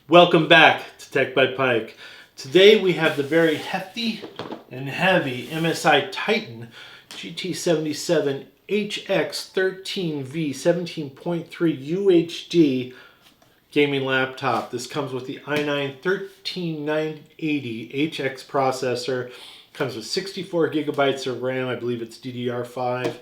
Welcome back to Tech by Pike. Today we have the very hefty and heavy MSI Titan GT77HX 13V 17.3 UHD gaming laptop. This comes with the i9-13980HX processor. Comes with 64 gigabytes of RAM. I believe it's DDR5.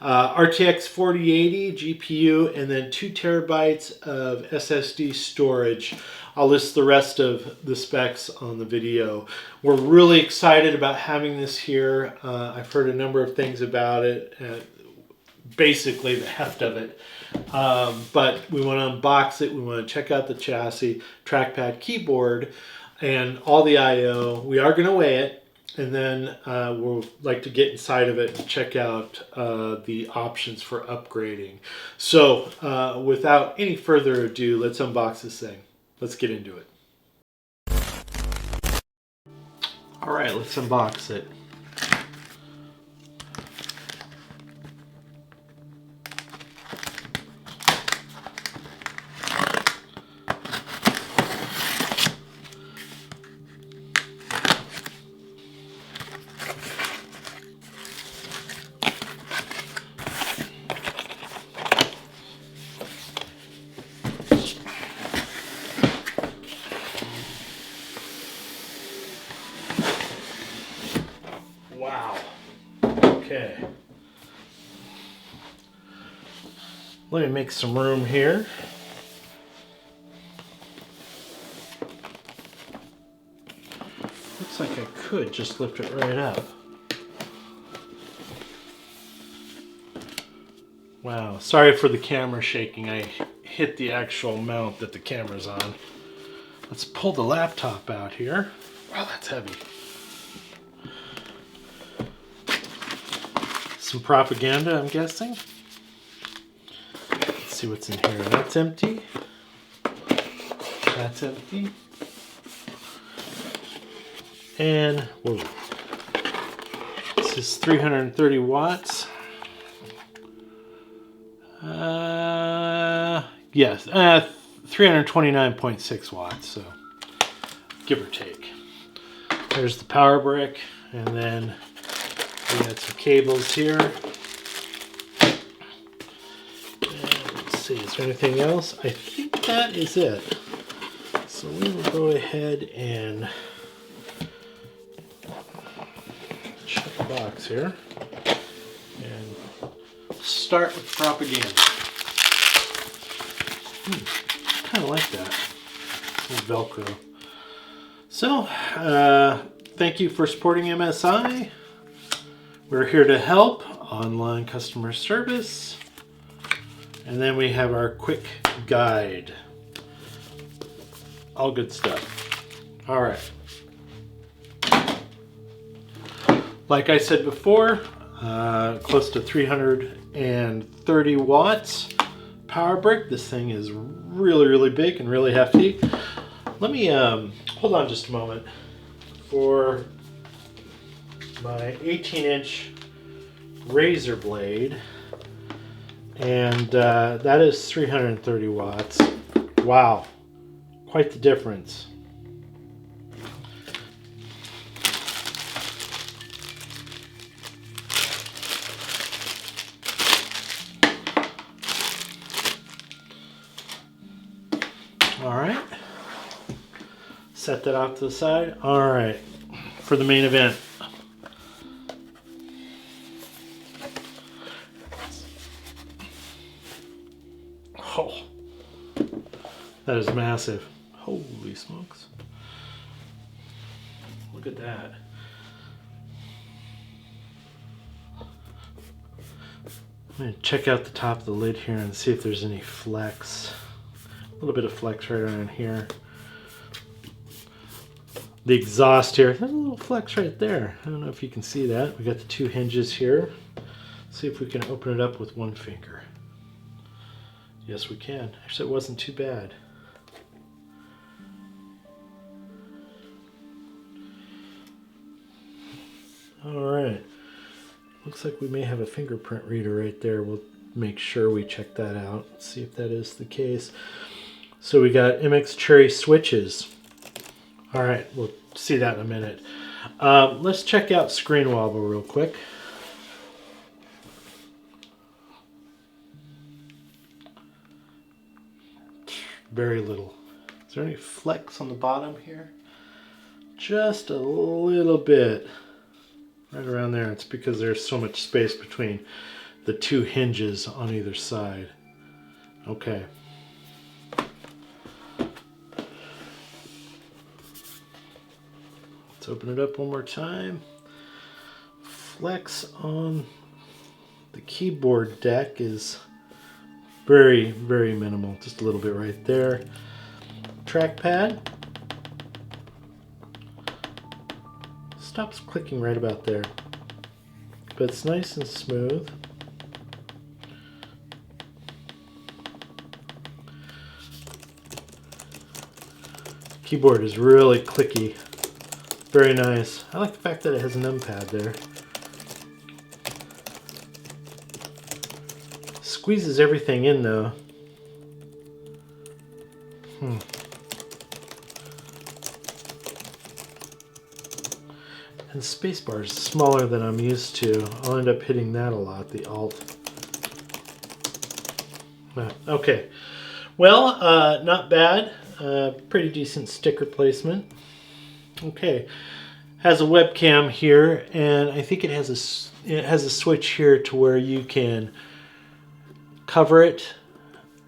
RTX 4080 GPU, and then 2 terabytes of SSD storage. I'll list the rest of the specs on the video. We're really excited about having this here. I've heard a number of things about it, basically the heft of it. But we want to unbox it. We want to check out the chassis, trackpad, keyboard, and all the I/O. We are going to weigh it. And then we'll like to get inside of it and check out the options for upgrading. So without any further ado, let's unbox this thing. Let's get into it. All right, let's unbox it. Wow. Okay. Let me make some room here. Looks like I could just lift it right up. Wow. Sorry for the camera shaking. I hit the actual mount that the camera's on. Let's pull the laptop out here. Wow, that's heavy. Some propaganda, I'm guessing. Let's see what's in here. That's empty. That's empty. And whoa, this is 330 watts. Yes, 329.6 watts. So give or take. There's the power brick, and then we got some cables here. And let's see, is there anything else? I think that is it. So we will go ahead and shut the box here and start with propaganda. Kind of like that. Little Velcro. So, thank you for supporting MSI. We're here to help, online customer service. And then we have our quick guide. All good stuff. All right. Like I said before, close to 330 watts power brick. This thing is really, really big and really hefty. Let me hold on just a moment for my 18-inch razor blade, and that is 330 watts. Wow, quite the difference. All right, set that off to the side. All right, for the main event. Oh, that is massive. Holy smokes. Look at that. I'm going to check out the top of the lid here and see if there's any flex. A little bit of flex right around here. The exhaust here, there's a little flex right there. I don't know if you can see that. We got the 2 hinges here. Let's see if we can open it up with 1 finger. Yes, we can. Actually, it wasn't too bad. All right. Looks like we may have a fingerprint reader right there. We'll make sure we check that out. See if that is the case. So we got MX Cherry switches. All right, we'll see that in a minute. Let's check out screen wobble real quick. Very little. Is there any flex on the bottom here? Just a little bit. Right around there. It's because there's so much space between the two hinges on either side. Okay. Let's open it up one more time. Flex on the keyboard deck is very, very minimal. Just a little bit right there. Trackpad. Stops clicking right about there. But it's nice and smooth. Keyboard is really clicky. Very nice. I like the fact that it has a numpad there. Squeezes everything in though. And the spacebar is smaller than I'm used to. I'll end up hitting that a lot, the Alt. Okay. Well, not bad. Pretty decent sticker placement. Okay. Has a webcam here, and I think it has a switch here to where you can cover it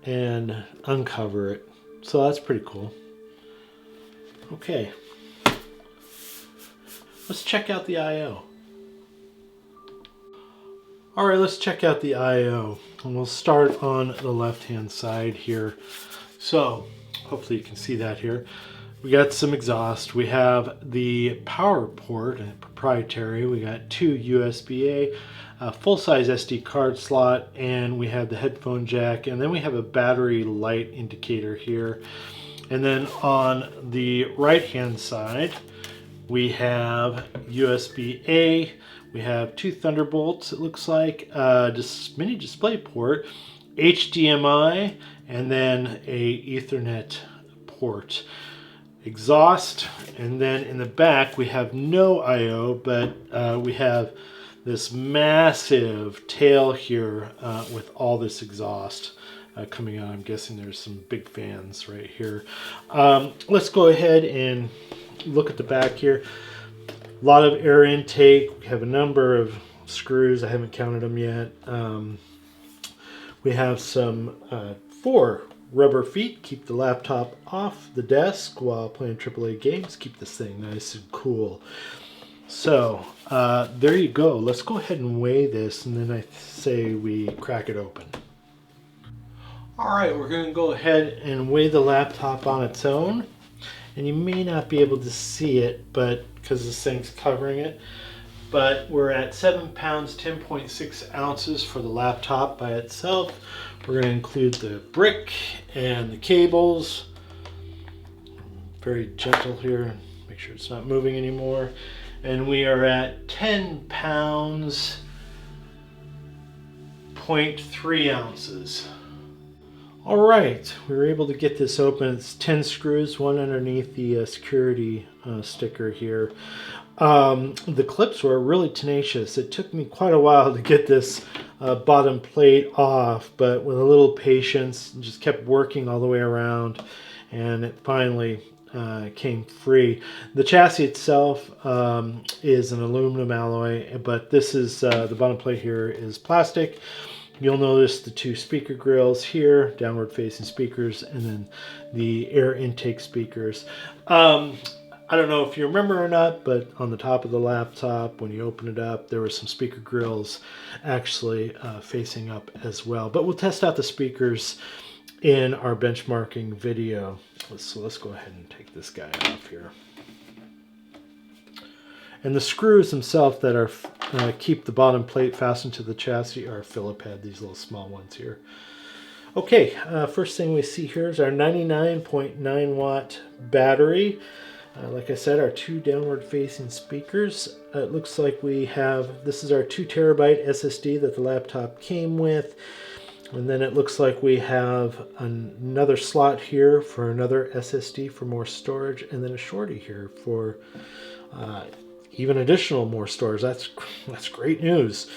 and uncover it. So that's pretty cool. Okay. Let's check out the I/O. All right, let's check out the I/O. And we'll start on the left-hand side here. So, hopefully you can see that here. We got some exhaust. We have the power port, proprietary. We got two USB-A, a full-size SD card slot, and we have the headphone jack. And then we have a battery light indicator here. And then on the right-hand side, we have USB-A, we have two Thunderbolts, it looks like, mini display port, HDMI, and then a Ethernet port. Exhaust, and then in the back we have no I/O, but we have this massive tail here with all this exhaust coming out. I'm guessing there's some big fans right here. Let's go ahead and look at the back here. A lot of air intake. We have a number of screws. I haven't counted them yet. We have some 4 rubber feet. Keep the laptop off the desk while playing AAA games. Keep this thing nice and cool. So there you go. Let's go ahead and weigh this, and then I say we crack it open. All right, we're going to go ahead and weigh the laptop on its own. And you may not be able to see it, but because this thing's covering it, but we're at 7 pounds 10.6 ounces for the laptop by itself. We're going to include the brick and the cables. Very gentle here, make sure it's not moving anymore. And we are at 10 pounds 0.3 ounces. All right, we were able to get this open. It's 10 screws, one underneath the security sticker here. The clips were really tenacious. It took me quite a while to get this bottom plate off, but with a little patience, just kept working all the way around, and it finally came free. The chassis itself is an aluminum alloy, but this is the bottom plate here is plastic. You'll notice the 2 speaker grills here, downward facing speakers, and then the air intake speakers. I don't know if you remember or not, but on the top of the laptop, when you open it up, there were some speaker grills actually facing up as well. But we'll test out the speakers in our benchmarking video. So let's go ahead and take this guy off here. And the screws themselves that are keep the bottom plate fastened to the chassis are Phillip head, these little small ones here. Okay, first thing we see here is our 99.9 watt battery. Like I said, our 2 downward facing speakers. It looks like we have, this is our 2 terabyte SSD that the laptop came with. And then it looks like we have another slot here for another SSD for more storage, and then a shorty here for even additional more storage. That's great news.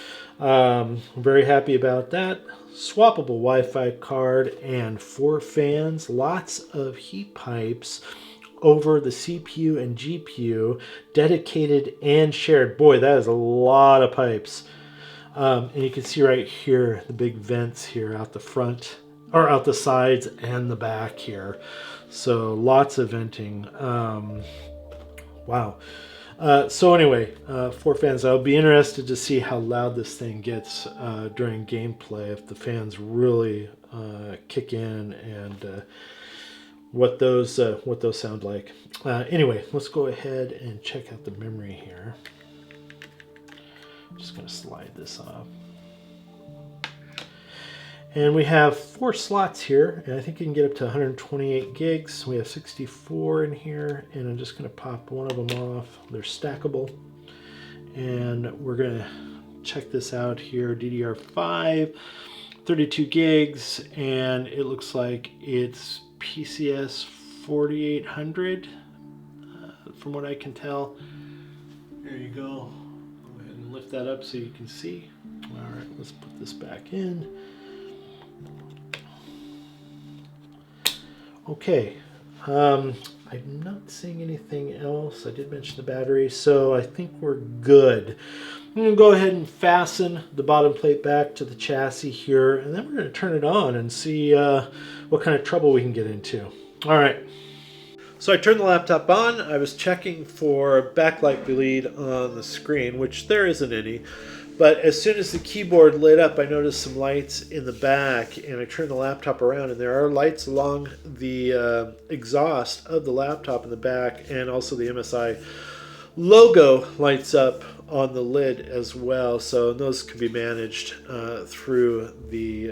I'm very happy about that. Swappable Wi-Fi card and 4 fans, lots of heat pipes over the CPU and GPU, dedicated and shared. Boy, that is a lot of pipes. And you can see right here the big vents here out the front, or out the sides and the back here. So lots of venting. Wow. So anyway, 4 fans. I'll be interested to see how loud this thing gets during gameplay, if the fans really kick in, and what those sound like. Anyway, let's go ahead and check out the memory here. I'm just going to slide this off. And we have 4 slots here, and I think you can get up to 128 gigs. We have 64 in here, and I'm just going to pop one of them off. They're stackable. And we're going to check this out here. DDR5, 32 gigs, and it looks like it's PCS 4800, from what I can tell. There you go. Go ahead and lift that up so you can see. All right, let's put this back in. Okay, I'm not seeing anything else. I did mention the battery, so I think we're good. I'm going to go ahead and fasten the bottom plate back to the chassis here, and then we're going to turn it on and see what kind of trouble we can get into. All right. So I turned the laptop on. I was checking for backlight bleed on the screen, which there isn't any. But as soon as the keyboard lit up, I noticed some lights in the back, and I turned the laptop around, and there are lights along the exhaust of the laptop in the back, and also the MSI logo lights up on the lid as well. So those can be managed through the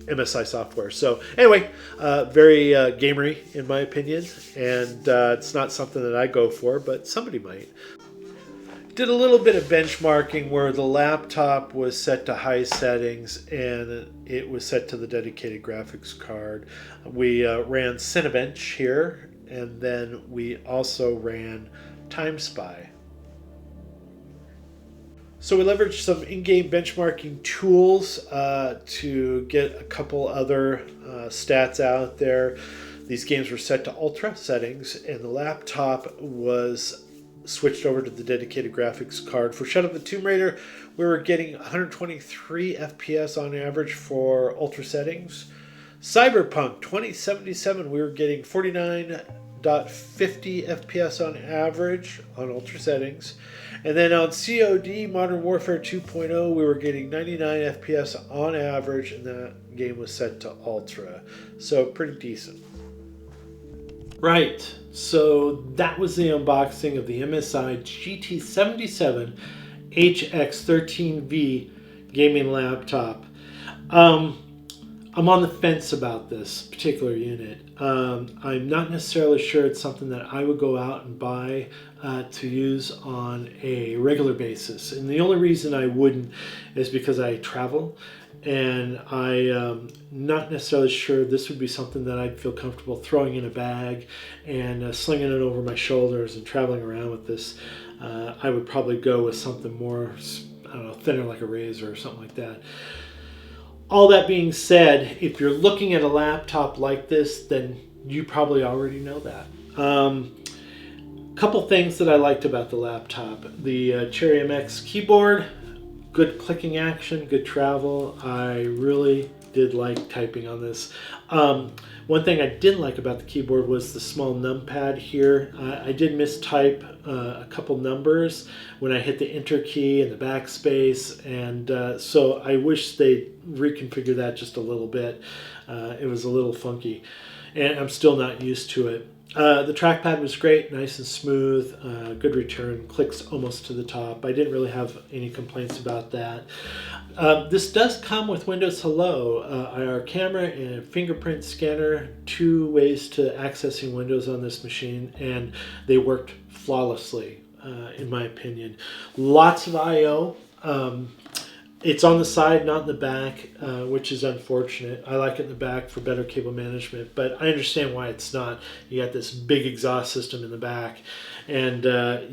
MSI software. So anyway, very gamery in my opinion, and it's not something that I go for, but somebody might. Did a little bit of benchmarking where the laptop was set to high settings and it was set to the dedicated graphics card. We ran Cinebench here, and then we also ran TimeSpy. So we leveraged some in-game benchmarking tools to get a couple other stats out there. These games were set to ultra settings, and the laptop was switched over to the dedicated graphics card. For Shadow of the Tomb Raider, we were getting 123 FPS on average for ultra settings. Cyberpunk 2077, we were getting 49.50 FPS on average on ultra settings. And then on COD Modern Warfare 2.0, we were getting 99 FPS on average, and that game was set to ultra. So pretty decent. Right, so that was the unboxing of the MSI GT77HX 13V gaming laptop. I'm on the fence about this particular unit. I'm not necessarily sure it's something that I would go out and buy to use on a regular basis. And the only reason I wouldn't is because I travel, and I'm not necessarily sure this would be something that I'd feel comfortable throwing in a bag and slinging it over my shoulders and traveling around with this. I would probably go with something more, I don't know, thinner, like a razor or something like that. All that being said, if you're looking at a laptop like this, then you probably already know that. Couple things that I liked about the laptop. The Cherry MX keyboard, good clicking action, good travel. I really did like typing on this. One thing I didn't like about the keyboard was the small numpad here. I did mistype a couple numbers when I hit the enter key and the backspace, and so I wish they reconfigured that just a little bit. It was a little funky, and I'm still not used to it. The trackpad was great, nice and smooth, good return, clicks almost to the top. I didn't really have any complaints about that. This does come with Windows Hello, IR camera and fingerprint scanner, 2 ways to accessing Windows on this machine, and they worked flawlessly, in my opinion. Lots of I/O. It's on the side, not in the back, which is unfortunate. I like it in the back for better cable management, but I understand why it's not. You got this big exhaust system in the back, and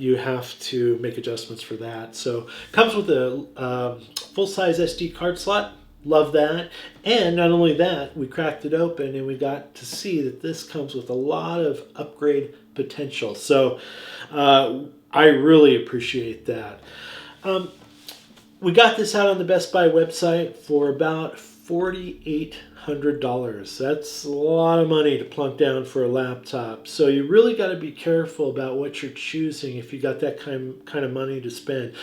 you have to make adjustments for that. So comes with a full-size SD card slot. Love that. And not only that, we cracked it open and we got to see that this comes with a lot of upgrade potential. So I really appreciate that. We got this out on the Best Buy website for about $4,800. That's a lot of money to plunk down for a laptop. So you really got to be careful about what you're choosing if you got that kind of money to spend.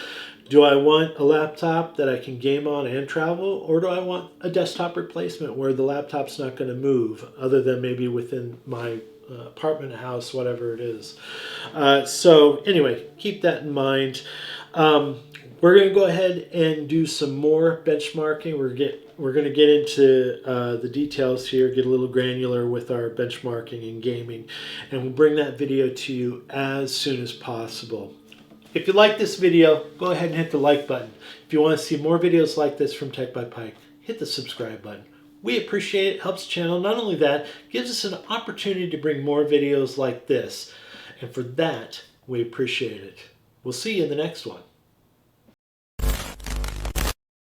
Do I want a laptop that I can game on and travel, or do I want a desktop replacement where the laptop's not going to move other than maybe within my apartment, house, whatever it is? So anyway, keep that in mind. We're going to go ahead and do some more benchmarking. We're going to get into the details here, get a little granular with our benchmarking and gaming, and we'll bring that video to you as soon as possible. If you like this video, go ahead and hit the like button. If you want to see more videos like this from Tech by Pike, hit the subscribe button. We appreciate it, helps the channel. Not only that, gives us an opportunity to bring more videos like this. And for that, we appreciate it. We'll see you in the next one.